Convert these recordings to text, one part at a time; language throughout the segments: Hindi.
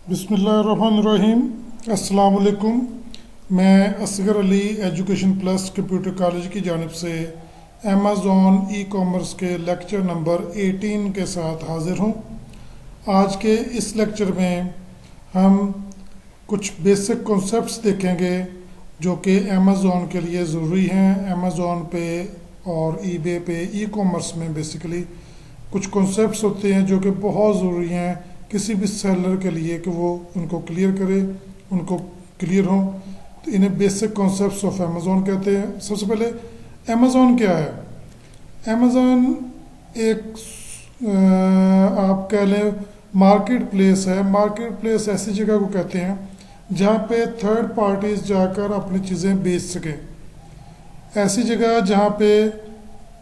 बिस्मिल्लाहिर्रहमानिर्रहीम। अस्सलाम वालेकुम। मैं Asghar Ali education plus computer college की जानिब से अमेज़ॉन ई कॉमर्स के लेक्चर नंबर 18 के साथ हाज़िर हूँ। आज के इस लेक्चर में हम कुछ बेसिक कॉन्सेप्ट्स देखेंगे जो कि अमेज़ॉन के लिए ज़रूरी हैं। अमेज़ॉन पे और ईबे पे ई कॉमर्स में बेसिकली कुछ कॉन्सेप्ट्स होते हैं जो कि बहुत ज़रूरी हैं किसी भी सेलर के लिए कि वो उनको क्लियर करे, उनको क्लियर हों। तो इन्हें बेसिक कॉन्सेप्ट्स ऑफ अमेज़ॉन कहते हैं। सबसे पहले अमेज़ॉन क्या है? अमेज़ॉन एक आप कह लें मार्केट प्लेस है। मार्केट प्लेस ऐसी जगह को कहते हैं जहाँ पे थर्ड पार्टीज जाकर अपनी चीज़ें बेच सकें। ऐसी जगह जहाँ पे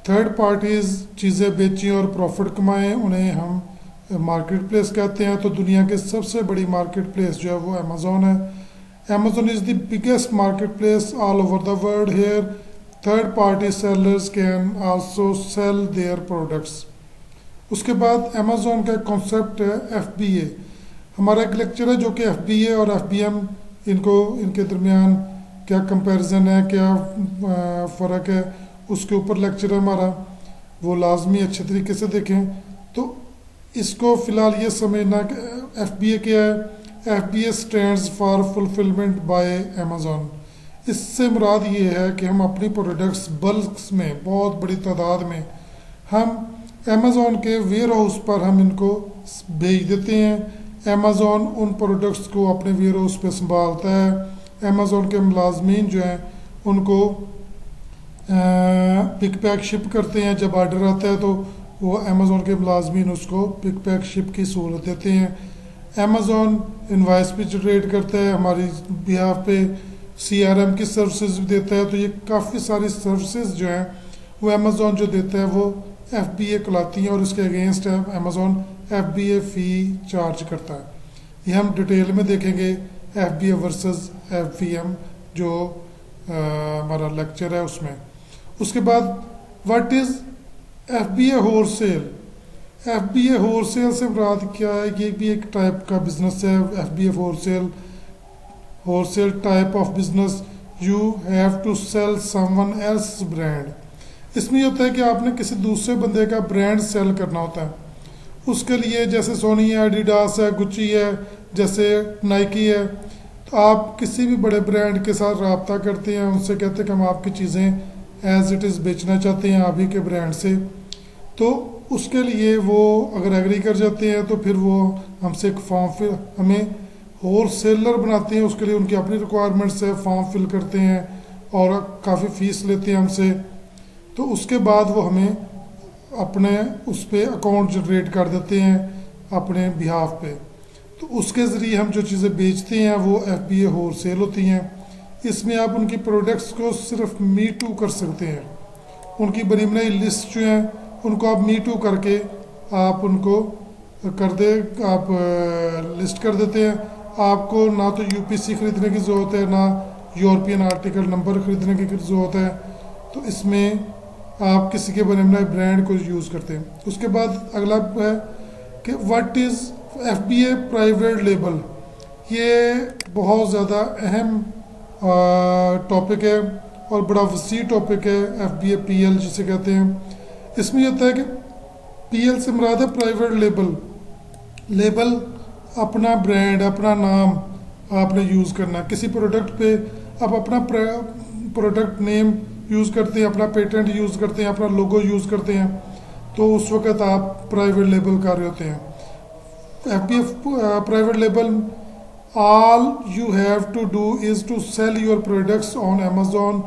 थर्ड पार्टीज चीज़ें बेचें और प्रॉफिट कमाएं, उन्हें हम मार्केट प्लेस कहते हैं। तो दुनिया की सबसे बड़ी मार्केट प्लेस जो है वो अमेज़ॉन है। Amazon is the biggest market place all over the world. Here third party sellers can also sell their products. उसके बाद अमेज़ॉन का कॉन्सेप्ट है FBA। हमारा एक लेक्चर है जो कि FBA और FBM इनके दरमियान क्या कंपैरिजन है, क्या फ़र्क है, उसके ऊपर लेक्चर है हमारा, वो लाजमी अच्छे तरीके से देखें। तो इसको फ़िलहाल ये समझना कि FBA क्या है। FBA stands for fulfilment bye Amazon. इससे मुराद ये है कि हम अपनी प्रोडक्ट्स बल्क में, बहुत बड़ी तादाद में, हम अमेज़ॉन के वेयर हाउस पर हम इनको भेज देते हैं। अमेज़ॉन उन प्रोडक्ट्स को अपने वेयर हाउस पे संभालता है। अमेज़ॉन के मुलाजमीन जो हैं उनको पिक पैक शिप करते हैं। जब ऑर्डर आता है तो वो अमेज़ॉन के मुलाजमीन उसको पिक पैक शिप की सहूलत देते हैं। अमेज़ॉन इनवाइस भी जनरेट करता है हमारी बिहाफ पे, CRM की सर्विसेज भी देता है। तो ये काफ़ी सारी सर्विसेज जो हैं वो अमेज़ॉन जो देता है वो FBA कहलाती हैं और इसके अगेंस्ट अमेज़ॉन FBA फ़ी चार्ज करता है। ये हम डिटेल में देखेंगे FBA वर्सेस FBM जो हमारा लेक्चर है उसमें। उसके बाद what is FBA wholesale. FBA wholesale से मुराद क्या है? ये भी एक टाइप का बिजनेस है। FBA wholesale type of business. You have to sell someone else brand. इसमें ये होता है कि आपने किसी दूसरे बंदे का ब्रांड सेल करना होता है। उसके लिए जैसे सोनी है, एडिडास है, गुच्ची है, जैसे नाइकी है, तो आप किसी भी बड़े ब्रांड के साथ रब्ता करते हैं, उनसे कहते हैं कि हम आपकी चीज़ें एज इट इज़ बेचना चाहते हैं आप ही के ब्रांड से। तो उसके लिए वो अगर एग्री कर जाते हैं तो फिर वो हमसे एक फॉर्म फिल, हमें होल सेलर बनाते हैं। उसके लिए उनकी अपनी रिक्वायरमेंट्स है, फॉर्म फिल करते हैं और काफ़ी फ़ीस लेते हैं हमसे। तो उसके बाद वो हमें अपने उस पर अकाउंट जनरेट कर देते हैं अपने बिहाफ पे। तो उसके ज़रिए हम जो चीज़ें बेचते हैं वो FBA होलसेल होती हैं। इसमें आप उनकी प्रोडक्ट्स को सिर्फ मी टू कर सकते हैं। उनकी बनी बनाई लिस्ट जो हैं उनको आप मी टू करके आप उनको आप लिस्ट कर देते हैं। आपको ना तो UPC ख़रीदने की ज़रूरत है, ना यूरोपियन आर्टिकल नंबर ख़रीदने की ज़रूरत है। तो इसमें आप किसी के बने बनाए ब्रांड को यूज़ करते हैं। उसके बाद अगला है कि what is FBA private label. ये बहुत ज़्यादा अहम टॉपिक है और बड़ा वसी टॉपिक है। FBA PL जिसे कहते हैं। इसमें यह होता है कि PL से मुराद है प्राइवेट लेबल। लेबल अपना ब्रांड, अपना नाम आपने यूज़ करना। किसी प्रोडक्ट पे आप अपना प्रोडक्ट नेम यूज़ करते हैं, अपना पेटेंट यूज़ करते हैं, अपना लोगो यूज़ करते हैं, तो उस वक़्त आप प्राइवेट लेबल कर रहे होते हैं। FBA private label all you have to do is to sell your products on Amazon.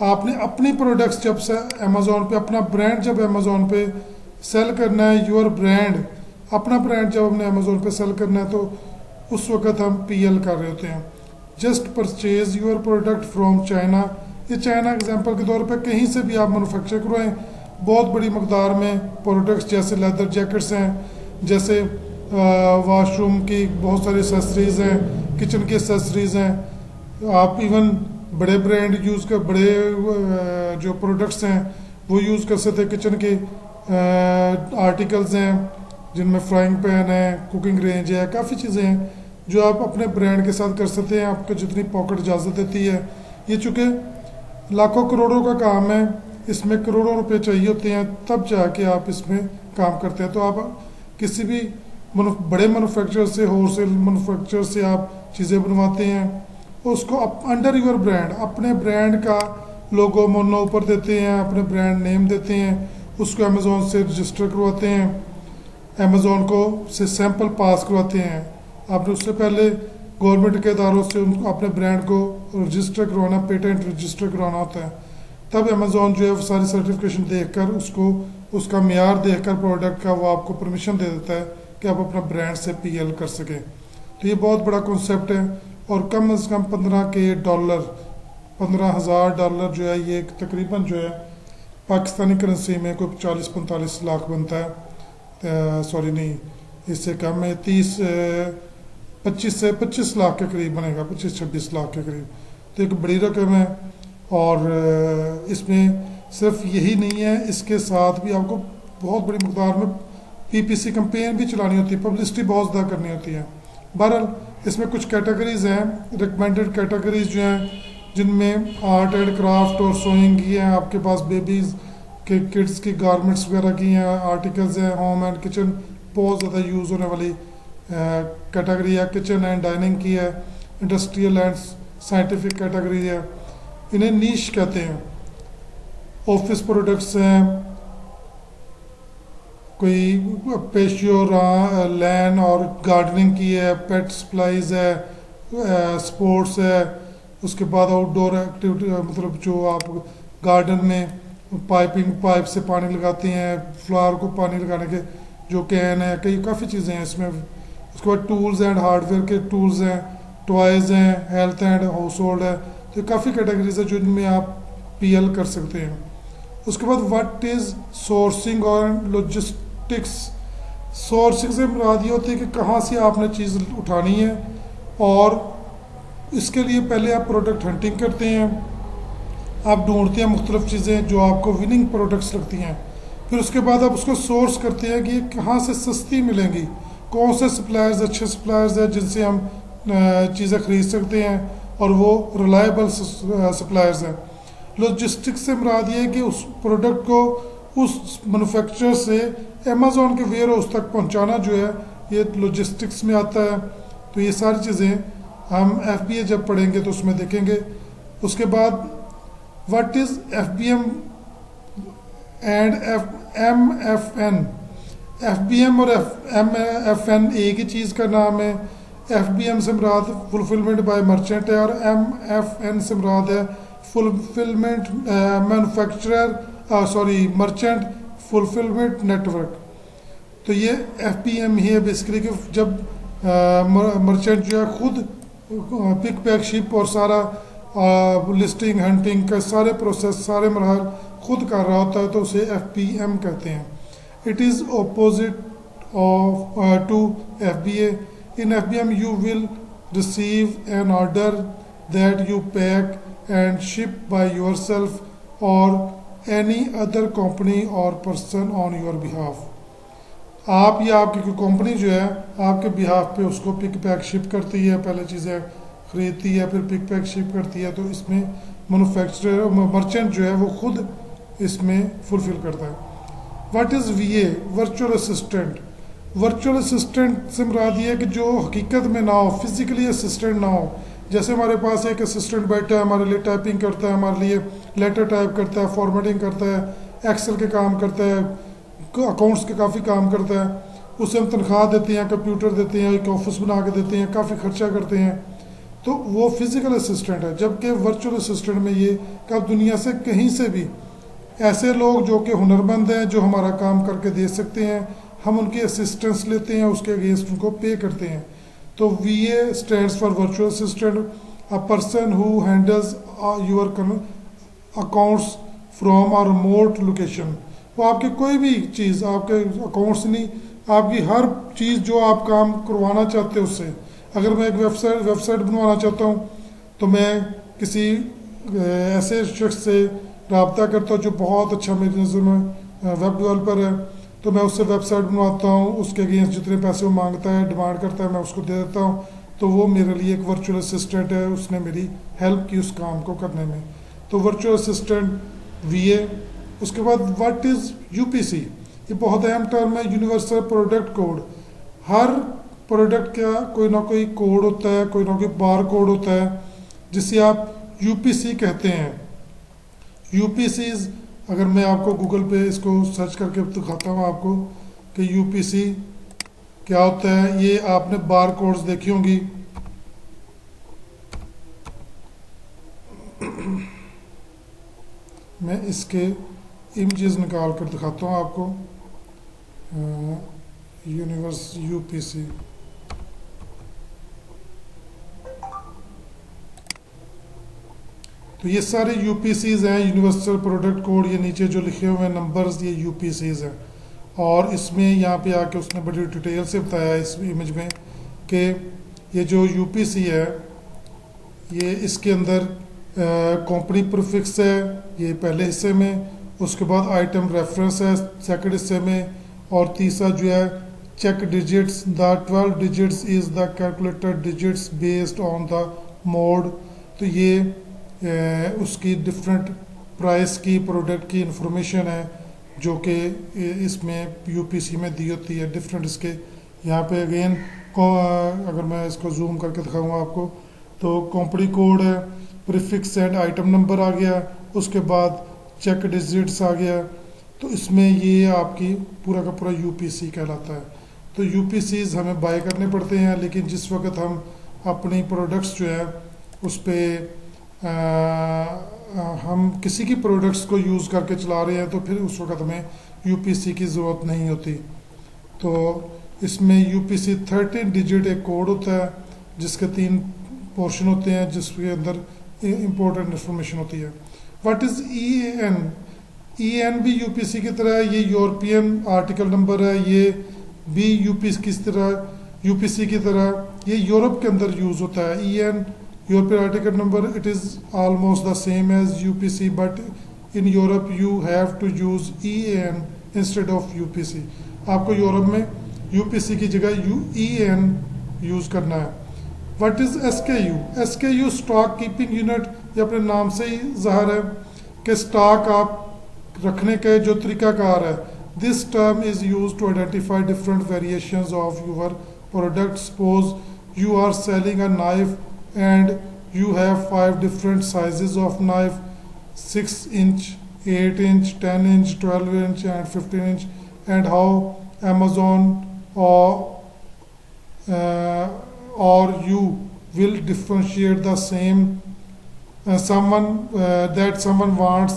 आपने अपनी प्रोडक्ट्स जब से अमेज़ॉन पे, अपना ब्रांड जब अमेज़ॉन पे सेल करना है, योर ब्रांड, अपना ब्रांड जब हमने अमेज़ॉन पे सेल करना है तो उस वक़्त हम PL कर रहे होते हैं। Just purchase your product from China. ये चाइना एग्जांपल के तौर पे कहीं से भी आप मैन्युफैक्चर करवाएं, बहुत बड़ी मकदार में प्रोडक्ट्स जैसे लेदर जैकेट्स हैं, जैसे वॉशरूम की बहुत सारी एसेसरीज़ हैं, किचन की एसेसरीज़ हैं। आप इवन बड़े ब्रांड यूज़ कर, बड़े जो प्रोडक्ट्स हैं वो यूज़ कर सकते हैं। किचन के आर्टिकल्स हैं जिनमें फ्राइंग पैन है, कुकिंग रेंज है, काफ़ी चीज़ें हैं जो आप अपने ब्रांड के साथ कर सकते हैं, आपको जितनी पॉकेट इजाज़त देती है। ये चूँकि लाखों करोड़ों का काम है, इसमें करोड़ों रुपए चाहिए होते हैं, तब जाके आप इसमें काम करते हैं। तो आप किसी भी बड़े मैन्युफैक्चरर से, होलसेल मैन्युफैक्चरर से आप चीज़ें बनवाते हैं, उसको अंडर योर ब्रांड, अपने ब्रांड का लोगो मोनो ऊपर देते हैं, अपने ब्रांड नेम देते हैं, उसको अमेज़ोन से रजिस्टर करवाते हैं, अमेज़ोन को से सैंपल पास करवाते हैं। आपने उससे पहले गवर्नमेंट के इदारों से उनको अपने ब्रांड को रजिस्टर करवाना, पेटेंट रजिस्टर करवाना होता है। तब अमेज़ोन जो है वो सारी सर्टिफिकेशन देखकर उसको उसका मेयार देखकर प्रोडक्ट का वो आपको परमिशन दे देता है कि आप अपना ब्रांड से पीएल कर सकें। तो ये बहुत बड़ा कॉन्सेप्ट है, और कम से कम 15,000 डॉलर जो है, ये तकरीबन जो है पाकिस्तानी करेंसी में कोई 40-45 लाख बनता है। सॉरी नहीं, इससे कम है, 25 लाख के करीब बनेगा, 25-26 लाख के करीब। तो एक बड़ी रकम है। और इसमें सिर्फ यही नहीं है, इसके साथ भी आपको बहुत बड़ी मकदार में पीपीसी कैंपेन भी चलानी होती है, पब्लिसिटी बहुत ज़्यादा करनी होती है। बहरहाल इसमें कुछ कैटेगरीज हैं, रिकमेंडेड कैटेगरीज जो हैं, जिनमें आर्ट एंड क्राफ्ट और सोइंग की हैं, आपके पास बेबीज़ के किड्स की गारमेंट्स वगैरह की हैं, आर्टिकल्स हैं, होम एंड किचन बहुत ज़्यादा यूज़ होने वाली कैटेगरी है, किचन एंड डाइनिंग की है, इंडस्ट्रियल एंड साइंटिफिक कैटेगरी है, इन्हें नीश कहते हैं। ऑफिस प्रोडक्ट्स हैं, कोई पेशियो लैन और गार्डनिंग की है, पेट सप्लाईज है, स्पोर्ट्स है, उसके बाद आउटडोर एक्टिविटी, मतलब जो आप गार्डन में पाइप से पानी लगाते हैं, फ्लावर को पानी लगाने के जो कैन है, कई काफ़ी चीज़ें हैं इसमें। उसके बाद टूल्स एंड हार्डवेयर के टूल्स हैं, टॉयज़ हैं, हेल्थ एंड हाउस होल्ड है। तो काफ़ी कैटेगरीज है जिनमें आप पीएल कर सकते हैं। उसके बाद व्हाट इज़ सोर्सिंग और लॉजिस्टिक्स। सोर्सिंग से मुराद ये होती है कि कहाँ से आपने चीज़ उठानी है, और इसके लिए पहले आप प्रोडक्ट हंटिंग करते हैं, आप ढूंढते हैं मुख्तलिफ चीज़ें जो आपको विनिंग प्रोडक्ट्स लगती हैं। फिर उसके बाद आप उसको सोर्स करते हैं कि ये कहाँ से सस्ती मिलेंगी, कौन से सप्लायर्स अच्छे सप्लायर्स हैं जिनसे हम चीज़ें ख़रीद सकते हैं, और वो रिलायबल सप्लायर्स हैं। लॉजिस्टिक्स से मुराद ये है कि उस प्रोडक्ट को उस मैन्युफैक्चरर से अमेज़ॉन के वेयर हाउस तक पहुंचाना जो है, ये लॉजिस्टिक्स में आता है। तो ये सारी चीज़ें हम FBA जब पढ़ेंगे तो उसमें देखेंगे। उसके बाद what is FBM and MFN। FBM और MFN एक ही चीज़ का नाम है। FBM से मुराद फुलफिलमेंट बाय मर्चेंट है, और MFN से मुराद है फुलफिलमेंट मर्चेंट फुलफिलमेंट नेटवर्क। तो ये FBM ही है बेसिकली, कि जब मर्चेंट जो है खुद पिक पैक शिप और सारा लिस्टिंग हंटिंग का सारे प्रोसेस, सारे मरहल खुद कर रहा होता है, तो उसे FBM कहते हैं। It is opposite of to FBA। In FBM you will receive an order that you pack and ship by yourself or any other company or person on your behalf। आप या आपकी कोई कंपनी जो है आपके बिहाफ पे उसको पिक पैक शिप करती है, पहले चीज़ें खरीदती है, फिर पिक पैक शिप करती है। तो इसमें मैन्युफैक्चरर मर्चेंट जो है वो खुद इसमें फुलफिल करता है। What is VA, virtual assistant. Virtual assistant से मुराद ये है कि जो हकीकत में ना हो, फिजिकली असिस्टेंट ना हो। जैसे हमारे पास एक असिस्टेंट बैठा है, हमारे लिए टाइपिंग करता है, हमारे लिए लेटर टाइप करता है, फॉर्मेटिंग करता है, एक्सेल के काम करता है, अकाउंट्स के काफ़ी काम करता है, उसे हम तनख्वाह देते हैं, कंप्यूटर देते हैं, एक ऑफिस बना के देते हैं, काफ़ी खर्चा करते हैं, तो वो फिजिकल असिस्टेंट है। जबकि वर्चुअल असिस्टेंट में ये कि आप दुनिया से कहीं से भी ऐसे लोग जो कि हुनरमंद हैं, जो हमारा काम करके दे सकते हैं, हम उनकी असिस्टेंस लेते हैं, उसके अगेंस्ट उनको पे करते हैं। तो VA stands for virtual assistant, a person who handles your accounts from a remote location. वो आपकी कोई भी चीज़, आपके अकाउंट्स नहीं, आपकी हर चीज़ जो आप काम करवाना चाहते हो उससे। अगर मैं एक वेबसाइट बनवाना चाहता हूँ तो मैं किसी ऐसे शख्स से रब्ता करता हूँ जो बहुत अच्छा मेरी नज़र में वेब डेवलपर है, तो मैं उससे वेबसाइट बनवाता हूँ, उसके अगेंस्ट जितने पैसे वो मांगता है, डिमांड करता है, मैं उसको दे देता हूँ, तो वो मेरे लिए एक वर्चुअल असिस्टेंट है, उसने मेरी हेल्प की उस काम को करने में। तो वर्चुअल असिस्टेंट वीए। उसके बाद व्हाट इज़ यूपीसी, ये बहुत अहम टर्म है, यूनिवर्सल प्रोडक्ट कोड। हर प्रोडक्ट का कोई ना कोई कोड होता है, कोई ना कोई बार कोड होता है जिसे आप यूपीसी कहते हैं। यूपीसीज अगर मैं आपको गूगल पे इसको सर्च करके दिखाता हूँ आपको कि यूपीसी क्या होता है। ये आपने बार कोड्स देखी होंगी, मैं इसके इमेजेस निकाल कर दिखाता हूँ आपको। यूनिवर्स यूपीसी, तो ये सारे यूपीसीज हैं, यूनिवर्सल प्रोडक्ट कोड। ये नीचे जो लिखे हुए हैं नंबर्स, ये यूपीसीज हैं। और इसमें यहाँ पे आके उसने बड़ी डिटेल से बताया इस इमेज में कि ये जो यूपीसी है, ये इसके अंदर कंपनी प्रीफिक्स है ये पहले हिस्से में, उसके बाद आइटम रेफरेंस है सेकंड हिस्से में, और तीसरा जो है check digits, the 12 digits is the calculated digits based on the mode. तो ये उसकी डिफरेंट प्राइस की प्रोडक्ट की इंफॉर्मेशन है जो कि इसमें यूपीसी में दी होती है। डिफरेंट इसके यहाँ पे अगेन अगर मैं इसको जूम करके दिखाऊंगा आपको, तो कंपनी कोड है, प्रीफिक्स एंड आइटम नंबर आ गया, उसके बाद चेक डिजिट्स आ गया। तो इसमें ये आपकी पूरा का पूरा यूपीसी कहलाता है। तो यूपीसीज हमें बाय करने पड़ते हैं, लेकिन जिस वक्त हम अपनी प्रोडक्ट्स जो है उस पर हम किसी की प्रोडक्ट्स को यूज़ करके चला रहे हैं तो फिर उस वक्त हमें यूपीसी की ज़रूरत नहीं होती। तो इसमें यूपीसी 13 डिजिट एक कोड होता है जिसके 3 पोर्शन होते हैं जिसके अंदर इम्पोर्टेंट इंफॉर्मेशन होती है। व्हाट इज़ EAN, EAN भी यूपीसी की तरह है, ये यूरोपियन आर्टिकल नंबर है। ये भी यूपीसी की तरह ये यूरोप के अंदर यूज़ होता है। EAN European article number, it is almost the same as UPC, but in Europe you have to use EAN instead of UPC. आपको यूरोप में UPC की जगह EAN यूज़ करना है। What is SKU? SKU stock keeping unit, ये अपने नाम से ही ज़ाहिर है कि स्टॉक आप रखने के जो तरीकाकार है। This term is used to identify different variations of your product. Suppose you are selling a knife and you have 5 different sizes of knife: 6 inch, 8 inch, 10 inch, 12 inch and 15 inch. And how Amazon or you will differentiate the same that someone wants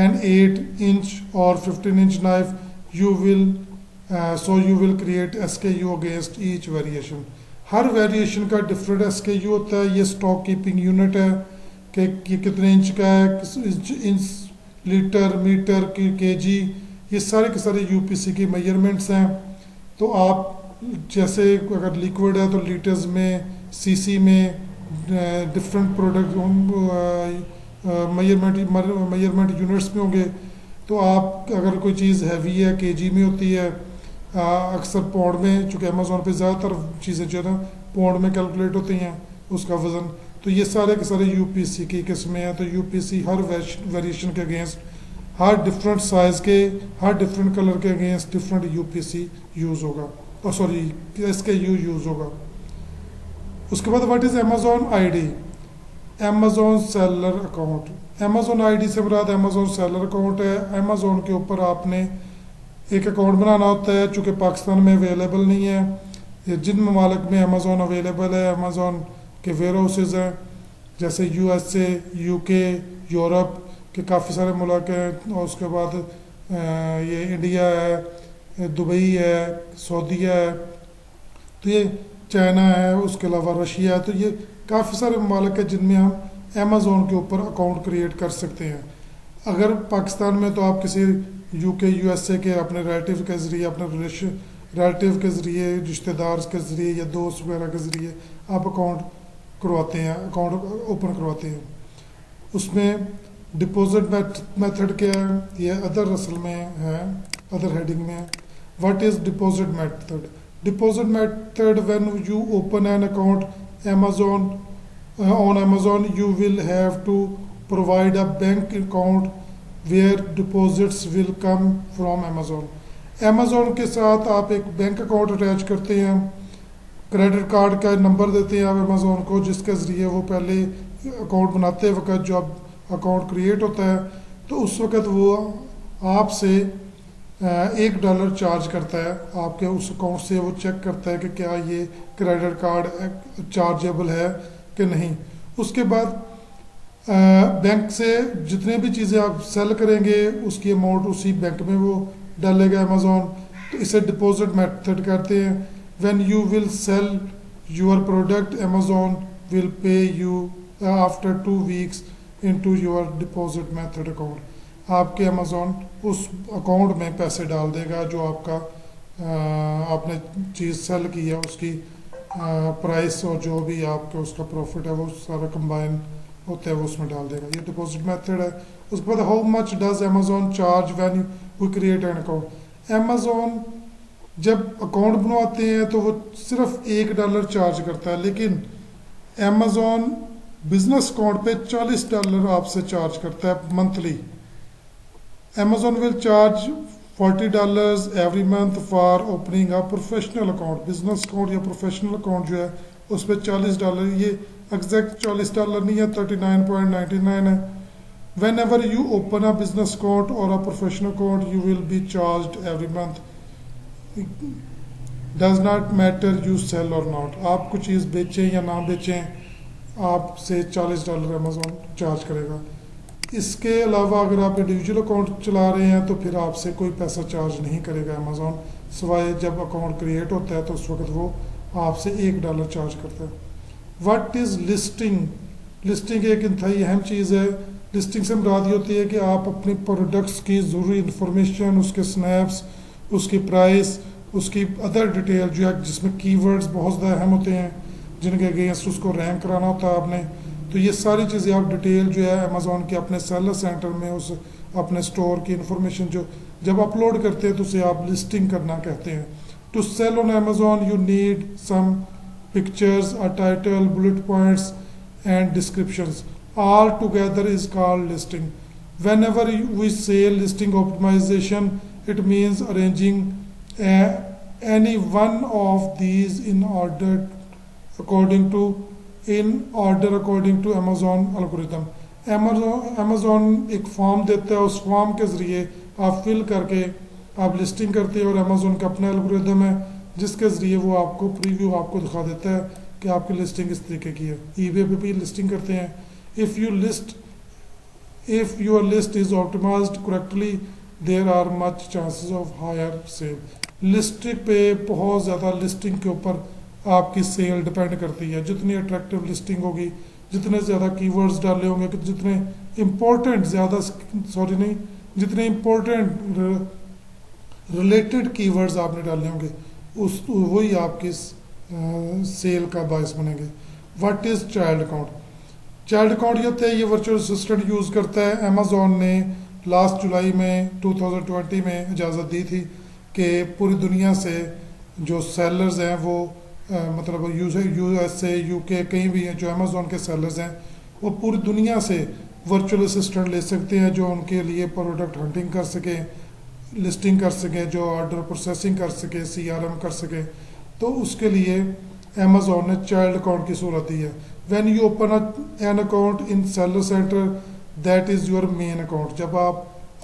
an 8 inch or 15 inch knife, you will create SKU against each variation. Her variation का डिफरेंट SKU होता है। ये स्टॉक कीपिंग यूनिट है कि ये कितने इंच का है, इंच, लीटर, मीटर, केजी, ये सारे के सारे यूपीसी की मेजरमेंट्स हैं। तो आप जैसे अगर लिक्विड है तो लीटर्स में, सीसी में, डिफरेंट प्रोडक्ट मेजरमेंट यूनिट्स में होंगे। तो आप अगर कोई चीज़ हैवी है केजी में होती है, अक्सर पाउंड में, चूँकि अमेज़ोन पे ज़्यादातर चीज़ें जो है ना पाउंड में कैलकुलेट होती हैं उसका वज़न। तो ये सारे के सारे यूपीसी की किस्में हैं। तो यूपीसी हर वेरिएशन के अगेंस्ट, हर डिफरेंट साइज़ के, हर डिफरेंट कलर के अगेंस्ट डिफरेंट यूपीसी यूज़ होगा, और सॉरी SKU यूज़ होगा। उसके बाद what is Amazon ID? Amazon seller account. Amazon ID से मुराद अमेज़ोन सेलर अकाउंट है। अमेज़ोन के ऊपर आपने एक अकाउंट बनाना होता है, चूँकि पाकिस्तान में अवेलेबल नहीं है। जिन ममालिक में अमेज़ोन अवेलेबल है, अमेज़ोन के वेयर हाउसेज हैं, जैसे USA, UK, यूरोप के काफ़ी सारे मुल्क हैं, और उसके बाद ये इंडिया है, दुबई है, सऊदीया है, तो ये चाइना है, उसके अलावा रशिया है। तो ये काफ़ी सारे ममालिक हैं जिनमें हम अमेज़ोन के ऊपर अकाउंट क्रिएट कर सकते हैं। अगर पाकिस्तान में तो आप किसी UK, USA के अपने रिलेटिव के ज़रिए, अपने रिलेटिव के ज़रिए, रिश्तेदार के ज़रिए या दोस्त वगैरह के ज़रिए आप अकाउंट करवाते हैं, अकाउंट ओपन करवाते हैं। उसमें डिपॉजिट मेथड क्या है, ये अदर असल में है, अदर हेडिंग में है। What is deposit method? Deposit method: when you open an account Amazon on Amazon, you will have to provide a bank account where deposits will come from Amazon. Amazon के साथ आप एक बैंक अकाउंट अटैच करते हैं, क्रेडिट कार्ड का नंबर देते हैं आप अमेज़ोन को, जिसके ज़रिए वो पहले अकाउंट बनाते वक्त जब अकाउंट क्रिएट होता है तो उस वक्त वो आपसे $1 चार्ज करता है आपके उस अकाउंट से। वो चेक करता है कि क्या ये क्रेडिट कार्ड चार्जेबल है कि नहीं। उसके बाद बैंक से जितने भी चीज़ें आप सेल करेंगे उसकी अमाउंट उसी बैंक में वो डालेगा अमेज़ोन। तो इसे डिपॉजिट मेथड कहते हैं। When you will sell your product Amazon will pay you after 2 weeks into your deposit method account. आपके अमेज़ोन उस अकाउंट में पैसे डाल देगा जो आपका आपने चीज़ सेल की है उसकी प्राइस और जो भी आपका उसका प्रॉफिट है वो सारा कंबाइन होता है वो उसमें डाल देगा। ये डिपॉजिट मेथड है। उसके बाद how much does Amazon charge when we create an account. Amazon जब अकाउंट बनवाते हैं तो वो सिर्फ $1 चार्ज करता है, लेकिन अमेज़ोन बिजनेस अकाउंट पे $40 आपसे चार्ज करता है monthly. Amazon will charge $40 every month for opening a professional account। Business account या प्रोफेशनल अकाउंट जो है उस पर $40, ये एग्जैक्ट $40 नहीं है, 39.99 है। Whenever you open a business account or a professional account you will be charge every month. Does not matter you sell or not. आप कुछ चीज़ बेचें या ना बेचें आपसे $40 अमेज़ोन चार्ज करेगा। इसके अलावा अगर आप इंडिविजुअल अकाउंट चला रहे हैं तो फिर आपसे कोई पैसा चार्ज नहीं करेगा अमेज़ोन, सिवाय जब अकाउंट क्रिएट होता है तो उस वक्त वो आपसे $1 चार्ज करता है। What is listing. लिस्टिंग एक इंतहाई अहम चीज़ है। लिस्टिंग से मुराद होती है कि आप अपने प्रोडक्ट्स की ज़रूरी इंफॉर्मेशन, उसके स्नैप्स, उसकी प्राइस, उसकी अदर डिटेल जो है जिसमें कीवर्ड्स बहुत ज़्यादा अहम होते हैं जिनके अगेंस्ट उसको रैंक कराना होता है आपने, तो ये सारी चीज़ें आप डिटेल जो है अमेज़ोन के अपने सेलर सेंटर में उस अपने स्टोर की इंफॉर्मेशन जो जब अपलोड करते हैं तो उसे आप लिस्टिंग करना कहते हैं। To sell on Amazon you need some pictures, a title, bullet points and descriptions, all together is called listing. Whenever we say listing optimisation it means arranging any one of these in order according to Amazon algorithm. Amazon एक फॉर्म देता है, उस फॉर्म के ज़रिए आप फिल करके आप लिस्टिंग करते हैं और अमेज़ोन का अपना एल्गोरिथम है जिसके ज़रिए वो आपको प्रीव्यू आपको दिखा देता है कि आपकी लिस्टिंग इस तरीके की है। ईबे पे भी लिस्टिंग करते हैं। If your list is optimized correctly there are much chances of higher sale. Listing पे बहुत ज़्यादा लिस्टिंग के ऊपर आपकी सेल डिपेंड करती है। जितनी अट्रैक्टिव लिस्टिंग होगी, जितने ज़्यादा कीवर्ड्स डाले होंगे, जितने इम्पोर्टेंट रिलेटेड कीवर्ड्स आपने डाले होंगे उस वही आपकी सेल का बायस बनेंगे। What is child account. Child account ये होता है, ये वर्चुअल असिस्टेंट यूज़ करता है। अमेज़ोन ने लास्ट जुलाई में 2020 में इजाज़त दी थी कि पूरी दुनिया से जो सेलर्स हैं वो मतलब USA, UK कहीं भी हैं जो अमेज़ोन के सेलर्स हैं वो पूरी दुनिया से वर्चुअल असिस्टेंट ले सकते हैं जो उनके लिए प्रोडक्ट हंटिंग कर सके, लिस्टिंग कर सके, जो ऑर्डर प्रोसेसिंग कर सके, CRM कर सके। तो उसके लिए अमेज़ोन ने चाइल्ड अकाउंट की सूरत दी है। When you open an account in seller centre that is your main account. जब आप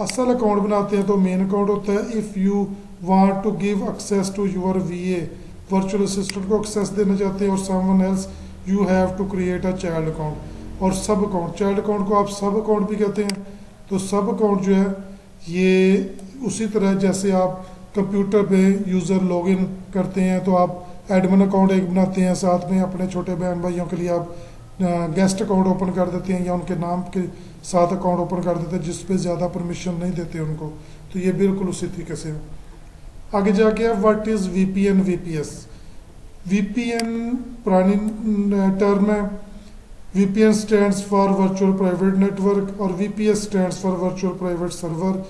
असल अकाउंट बनाते हैं तो मेन अकाउंट होता है। If you want to give access to your VA virtual assistant को एक्सेस देना चाहते हैं और someone else you have to create a child account और सब अकाउंट। चाइल्ड अकाउंट को आप सब अकाउंट भी कहते हैं। तो सब अकाउंट जो है ये उसी तरह जैसे आप कंप्यूटर पे यूज़र लॉगिन करते हैं तो आप एडमिन अकाउंट एक बनाते हैं, साथ में अपने छोटे बहन भाइयों के लिए आप गेस्ट अकाउंट ओपन कर देते हैं या उनके नाम के साथ अकाउंट ओपन कर देते हैं जिस पे ज़्यादा परमिशन नहीं देते उनको। तो ये बिल्कुल उसी तरीके से। आगे जाके what is VPN VPS। VPN पुरानी टर्म है। VPN stands for virtual private network और VPS stands for virtual private server.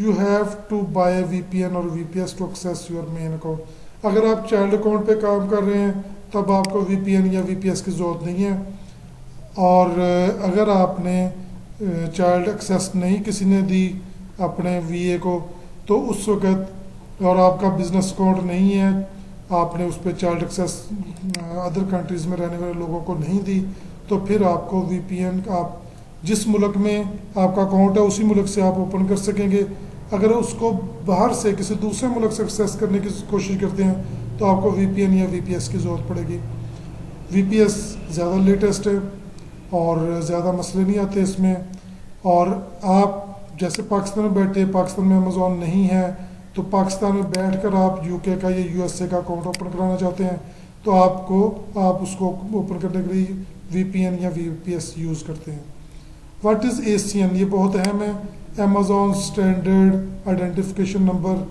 You have to buy VPN और VPS to access your main account. अगर आप चाइल्ड अकाउंट पे काम कर रहे हैं तब आपको वीपीएन या वीपीएस की ज़रूरत नहीं है। और अगर आपने चाइल्ड एक्सेस नहीं किसी ने दी अपने वीए को, तो उस वक़्त और आपका बिजनेस अकाउंट नहीं है, आपने उस पर चाइल्ड एक्सेस अदर कंट्रीज़ में रहने वाले लोगों को नहीं दी, तो फिर आपको वीपीएन आप जिस मुल्क में आपका अकाउंट है उसी मुल्क से आप ओपन कर सकेंगे। अगर उसको बाहर से किसी दूसरे मुल्क से एक्सेस करने की कोशिश करते हैं तो आपको वीपीएन या वीपीएस की ज़रूरत पड़ेगी। वीपीएस ज़्यादा लेटेस्ट है और ज़्यादा मसले नहीं आते इसमें। और आप जैसे पाकिस्तान में बैठे, पाकिस्तान में अमेज़ॉन नहीं है, तो पाकिस्तान में बैठकर आप यूके का या यूएसए का अकाउंट ओपन कराना चाहते हैं तो आप उसको ओपन करने के लिए वीपीएन या वीपीएस यूज़ करते हैं। व्हाट इज़ एसीएन, ये बहुत अहम है। Amazon standard identification number.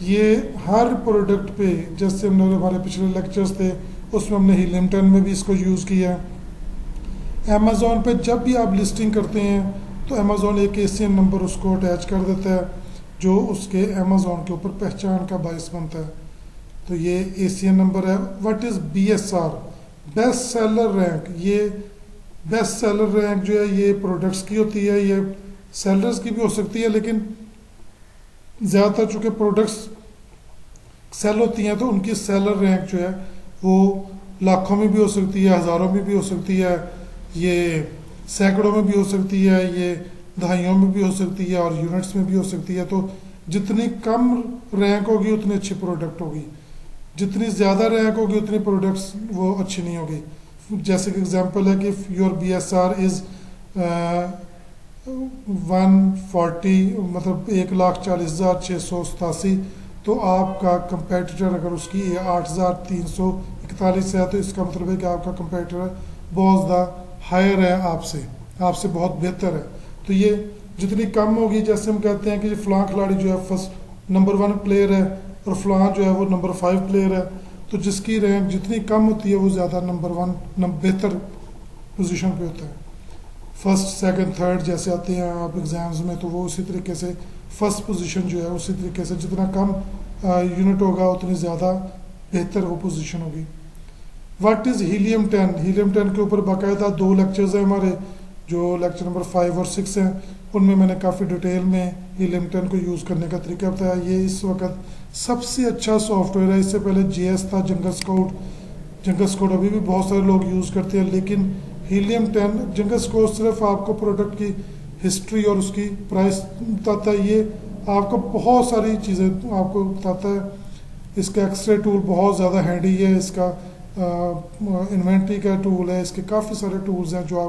ये हर प्रोडक्ट पे, जैसे हमने हमारे पिछले लेक्चर्स थे उसमें हमने हीलियम 10 में भी इसको यूज़ किया है। अमेज़ॉन पे जब भी आप लिस्टिंग करते हैं तो अमेज़ॉन एक एसीएन नंबर उसको अटैच कर देता है जो उसके अमेज़ॉन के ऊपर पहचान का बायस बनता है। तो ये एसीएन नंबर है। What is BSR, best seller rank. ये बेस्ट सेलर रैंक जो है ये प्रोडक्ट्स की होती है, ये सेलर्स की भी हो सकती है, लेकिन ज़्यादातर चूँकि प्रोडक्ट्स सेल होती हैं तो उनकी सेलर रैंक जो है वो लाखों में भी हो सकती है, हज़ारों में भी हो सकती है, ये सैकड़ों में भी हो सकती है, ये दहाइयों में भी हो सकती है और यूनिट्स में भी हो सकती है। तो जितनी कम रैंक होगी उतनी अच्छी प्रोडक्ट होगी, जितनी ज़्यादा रैंक होगी उतनी प्रोडक्ट्स वो अच्छी नहीं होगी। जैसे कि एग्जांपल है कि योर बीएसआर इज़ 140, मतलब 1,40,687, तो आपका कंपेटिटर अगर उसकी 8,341 है तो इसका मतलब है कि आपका कंपेटिटर बहुत ज़्यादा हायर है, आपसे बहुत बेहतर है। तो ये जितनी कम होगी, जैसे हम कहते हैं कि फ़लाँ खिलाड़ी जो है फर्स्ट नंबर 1 प्लेयर है और फ़लाँ जो है वो नंबर 5 प्लेयर है, तो जिसकी रैंक जितनी कम होती है वो ज़्यादा नंबर 1 बेहतर पोजीशन पे होता है। फर्स्ट सेकंड थर्ड जैसे आते हैं आप एग्ज़ाम्स में, तो वो उसी तरीके से फर्स्ट पोजीशन जो है उसी तरीके से जितना कम यूनिट होगा उतनी ज़्यादा बेहतर वो पोजीशन होगी। व्हाट इज़ हीलियम 10, हीलियम 10 के ऊपर बाकायदा 2 लेक्चर्स हैं हमारे, जो लेक्चर नंबर 5 और 6 हैं, उनमें मैंने काफ़ी डिटेल में हीलियम 10 को यूज़ करने का तरीका बताया। ये इस वक्त सबसे अच्छा सॉफ्टवेयर है। इससे पहले जेएस था, जंगल स्काउट अभी भी बहुत सारे लोग यूज़ करते हैं, लेकिन हीलियम 10 जंगल स्काउट सिर्फ आपको प्रोडक्ट की हिस्ट्री और उसकी प्राइस बताता है, ये आपको बहुत सारी चीज़ें आपको बताता है। इसका एक्सरे टूल बहुत ज़्यादा हैंडी है, इसका इन्वेंट्री का टूल है, इसके काफ़ी सारे टूल्स हैं जो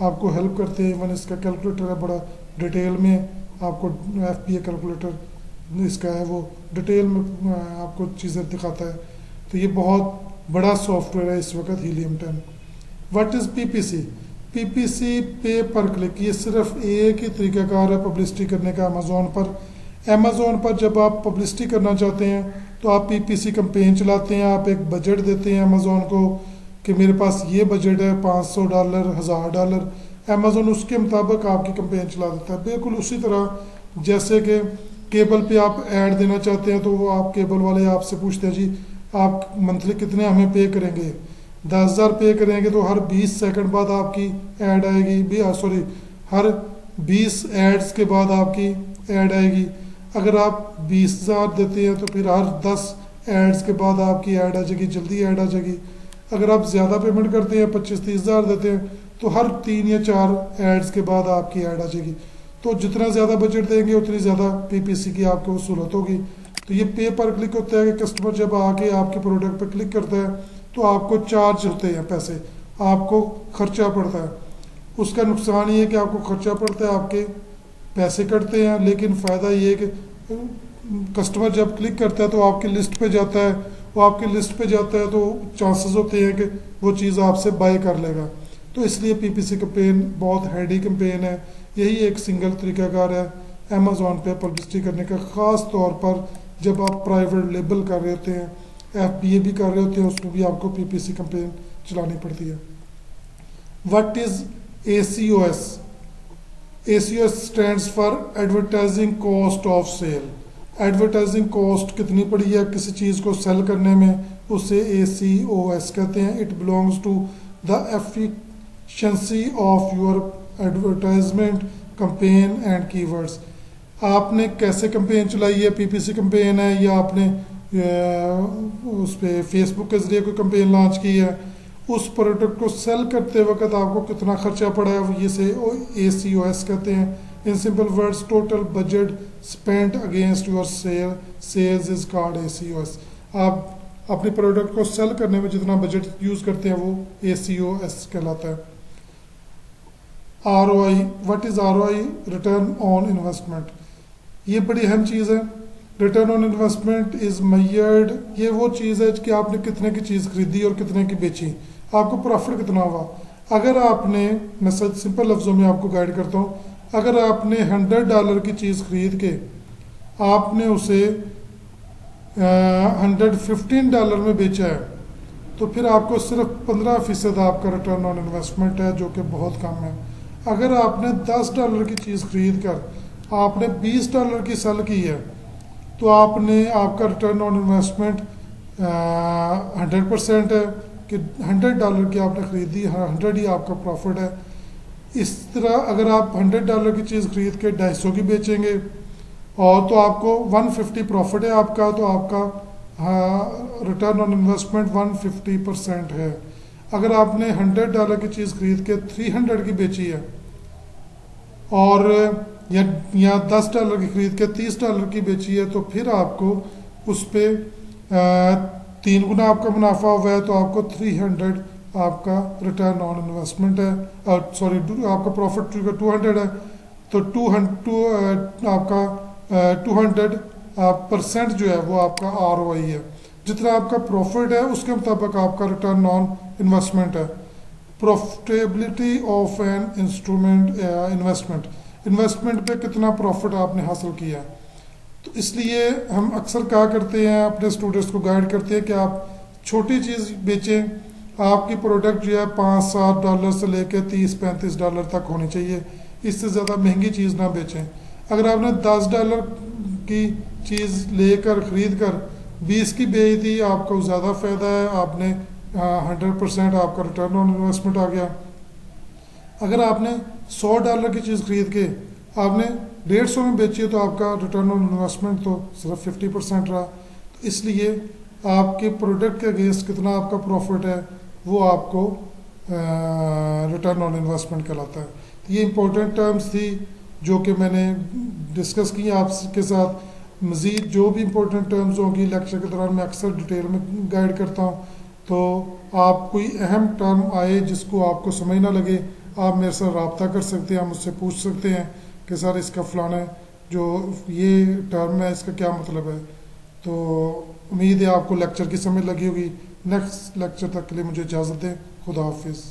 आपको हेल्प करते हैं। इवन इसका कैलकुलेटर है, बड़ा डिटेल में आपको एफपीए कैलकुलेटर इसका है, वो डिटेल में आपको चीज़ें दिखाता है। तो ये बहुत बड़ा सॉफ्टवेयर है इस वक्त helium 10। What is PPC, PPC पे पर क्लिक, ये सिर्फ एक ही तरीक़ाकार है पब्लिसिटी करने का अमेज़ॉन पर। अमेज़ॉन पर जब आप पब्लिसिटी करना चाहते हैं तो आप पीपीसी कैंपेन चलाते हैं, आप एक बजट देते हैं अमेज़ॉन को कि मेरे पास ये बजट है $500, $1000, अमेज़ॉन उसके मुताबिक आपकी कैंपेन चला देता है। बिल्कुल उसी तरह जैसे कि केबल पे आप ऐड देना चाहते हैं तो वो आप केबल वाले आपसे पूछते हैं जी आप मंथली कितने हमें पे करेंगे, 10,000 पे करेंगे तो हर 20 सेकंड बाद आपकी ऐड आएगी, हर 20 एड्स के बाद आपकी ऐड आएगी। अगर आप 20,000 देते हैं तो फिर हर 10 एड्स के बाद आपकी ऐड आ जाएगी, जल्दी ऐड आ जाएगी। अगर आप ज़्यादा पेमेंट करते हैं, 25-30,000 देते हैं, तो हर 3 या 4 एड्स के बाद आपकी ऐड आ जाएगी। तो जितना ज़्यादा बजट देंगे उतनी ज़्यादा पीपीसी की आपको वसूलत होगी। तो ये पे पर क्लिक होता है कि कस्टमर जब आके आपके प्रोडक्ट पर क्लिक करता है तो आपको चार्ज होते हैं पैसे, आपको खर्चा पड़ता है। उसका नुकसान ये है कि आपको खर्चा पड़ता है, आपके पैसे कटते हैं, लेकिन फ़ायदा ये है कि कस्टमर जब क्लिक करता है तो आपकी लिस्ट पे जाता है, वो आपकी लिस्ट पे जाता है तो चांसेस होते हैं कि वो चीज़ आपसे बाय कर लेगा। तो इसलिए पीपीसी कैंपेन बहुत हैंडी कैंपेन है। यही एक सिंगल तरीकाकार है अमेज़ॉन पे पब्लिसिटी करने का, ख़ास तौर पर जब आप प्राइवेट लेबल कर रहे होते हैं, एफबीए भी कर रहे होते हैं, उसमें भी आपको पीपीसी कैंपेन चलानी पड़ती है। What is ACOS, ACOS stands for Advertising Cost of Sale। Advertising cost कितनी पड़ी है किसी चीज़ को सेल करने में, उसे ACOS कहते हैं। It belongs to the efficiency of your advertisement campaign and keywords. आपने कैसे कैंपेन चलाई है, PPC कैंपेन है या आपने उस पर फेसबुक के ज़रिए कोई कैंपेन लॉन्च की है, उस प्रोडक्ट को सेल करते वक्त आपको कितना खर्चा पड़ा है, ये से ACOS कहते हैं। In simple words, total budget spent against your sales is called ACOS। आप अपने प्रोडक्ट को सेल करने में जितना बजट यूज़ करते हैं वो ACOS कहलाता है। ROI, what is ROI? Return on investment. ये बड़ी अहम चीज़ है। Return on investment is measured, ये वो चीज़ है कि आपने कितने की चीज़ खरीदी और कितने की बेची, आपको प्रॉफिट कितना हुआ। अगर आपने, मैं सिंपल लफ्ज़ों में आपको गाइड करता हूँ, अगर आपने $100 की चीज़ खरीद के आपने उसे $115 में बेचा है, तो फिर आपको सिर्फ 15% आपका रिटर्न ऑन इन्वेस्टमेंट है, जो कि बहुत कम है। अगर आपने $10 की चीज़ खरीद कर आपने $20 की सेल की है, तो आपका रिटर्न ऑन इन्वेस्टमेंट 100% है कि $100 की आपने खरीदी, 100 ही आपका प्रॉफिट है। इस तरह अगर आप $100 की चीज़ खरीद के 250 की बेचेंगे और तो आपको 150 प्रॉफिट है आपका, तो आपका रिटर्न ऑन इन्वेस्टमेंट 150% है। अगर आपने $100 की चीज़ खरीद के 300 की बेची है और या $10 की खरीद के $30 की बेची है, तो फिर आपको उस पर 3 गुना आपका मुनाफा हुआ है, तो आपको 300 आपका रिटर्न ऑन इन्वेस्टमेंट है, सॉरी आपका प्रॉफिट 200 है, तो 200 आपका 200% जो है वो आपका ROI है। जितना आपका प्रॉफिट है उसके मुताबिक आपका रिटर्न ऑन इन्वेस्टमेंट है। प्रॉफिटेबिलिटी ऑफ एन इन्वेस्टमेंट पे कितना प्रॉफिट आपने हासिल किया है। तो इसलिए हम अक्सर क्या करते हैं, अपने स्टूडेंट्स को गाइड करते हैं कि आप छोटी चीज़ बेचें। आपकी प्रोडक्ट जो है $5-7 से लेकर $30-35 तक होनी चाहिए, इससे ज़्यादा महंगी चीज़ ना बेचें। अगर आपने $10 की चीज़ लेकर ख़रीद कर 20 की बेच दी, आपको ज़्यादा फ़ायदा है, आपने 100% आपका रिटर्न ऑन इन्वेस्टमेंट आ गया। अगर आपने $100 की चीज़ खरीद के आपने 150 में बेची है, तो आपका रिटर्न ऑन इन्वेस्टमेंट तो सिर्फ 50% रहा। तो इसलिए आपके प्रोडक्ट के अगेंस्ट कितना आपका प्रॉफिट है वो आपको रिटर्न ऑन इन्वेस्टमेंट कहलाता है। तो ये इंपॉर्टेंट टर्म्स थी जो कि मैंने डिस्कस की आपके साथ। मज़ीद जो भी इंपॉर्टेंट टर्म्स होंगी लेक्चर के दौरान मैं अक्सर डिटेल में गाइड करता हूँ। तो आप कोई अहम टर्म आए जिसको आपको समझ ना लगे, आप मेरे साथ रब्ता कर सकते हैं, मुझसे पूछ सकते हैं कि सर इसका फलाना जो ये टर्म है इसका क्या मतलब है। तो उम्मीद है आपको लेक्चर की समझ लगी होगी। नेक्स्ट लेक्चर तक के लिए मुझे इजाज़त दें। खुदा हाफिज़।